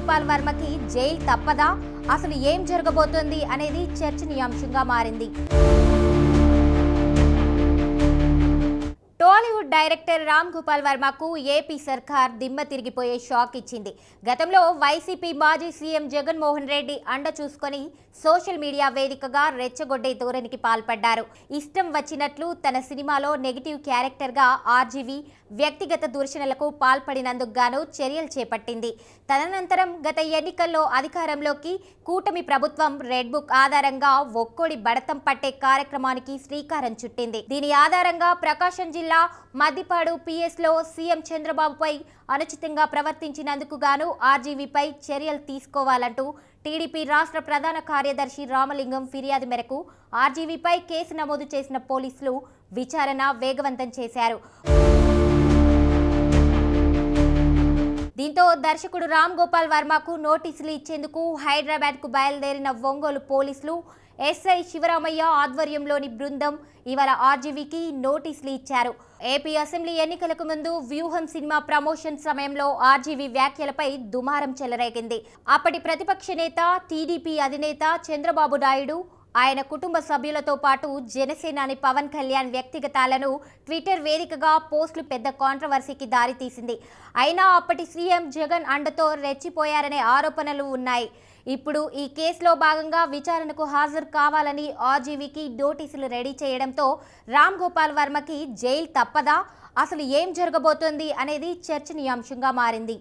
Gopal వర్మకి jail తప్పదా? అసలు ఏం జరగబోతోంది అనేది చర్చనీయాంశంగా మారింది. టాలీవుడ్ డైరెక్టర్ రామ్ గోపాల్ వర్మకు ఏపీ సర్కార్ దిమ్మ తిరిగిపోయే షాక్ ఇచ్చింది. గతంలో వైసీపీ మాజీ సీఎం జగన్మోహన్ రెడ్డి అండ చూసుకొని సోషల్ మీడియా వేదికగా రెచ్చగొట్టే ధోరణికి పాల్పడ్డారు. ఇష్టం వచ్చినట్లు తన సినిమాలో నెగిటివ్ క్యారెక్టర్గా ఆర్జీవీ వ్యక్తిగత దూషణలకు పాల్పడినందుకు గాను చర్యలు చేపట్టింది. తదనంతరం గత ఎన్నికల్లో అధికారంలోకి కూటమి ప్రభుత్వం రెడ్ బుక్ ఆధారంగా ఒక్కోడి బడతం పట్టే కార్యక్రమానికి శ్రీకారం చుట్టింది. దీని ఆధారంగా ప్రకాశం జిల్లా మద్దిపాడు పిఎస్లో సీఎం చంద్రబాబుపై అనుచితంగా ప్రవర్తించినందుకు గాను ఆర్జీవీపై చర్యలు తీసుకోవాలంటూ టీడీపీ రాష్ట్ర ప్రధాన కార్యదర్శి రామలింగం ఫిర్యాదు మేరకు ఆర్జీవీపై కేసు నమోదు చేసిన పోలీసులు విచారణ వేగవంతం చేశారు. దీంతో దర్శకుడు రామ్ గోపాల్ వర్మకు నోటీసులు ఇచ్చేందుకు హైదరాబాద్కు బయలుదేరిన ఒంగోలు పోలీసులు ఎస్ఐ శివరామయ్య ఆధ్వర్యంలోని బృందం ఇవాళ ఆర్జీవీకి నోటీసులు ఇచ్చారు. ఏపీ అసెంబ్లీ ఎన్నికలకు ముందు వ్యూహం సినిమా ప్రమోషన్ సమయంలో ఆర్జీవీ వ్యాఖ్యలపై దుమారం చెలరేగింది. అప్పటి ప్రతిపక్ష నేత టీడీపీ అధినేత చంద్రబాబు నాయుడు, ఆయన కుటుంబ సభ్యులతో పాటు జనసేనాని పవన్ కళ్యాణ్ వ్యక్తిగతాలను ట్విట్టర్ వేదికగా పోస్టులు పెద్ద కాంట్రవర్సీకి దారితీసింది. అయినా అప్పటి సీఎం జగన్ అండతో రెచ్చిపోయారనే ఆరోపణలు ఉన్నాయి. ఇప్పుడు ఈ కేసులో భాగంగా విచారణకు హాజరు కావాలని ఆర్జీవీకి నోటీసులు రెడీ చేయడంతో రామ్ గోపాల్ వర్మకి జైలు తప్పదా? అసలు ఏం జరగబోతోంది అనేది చర్చనీయాంశంగా మారింది.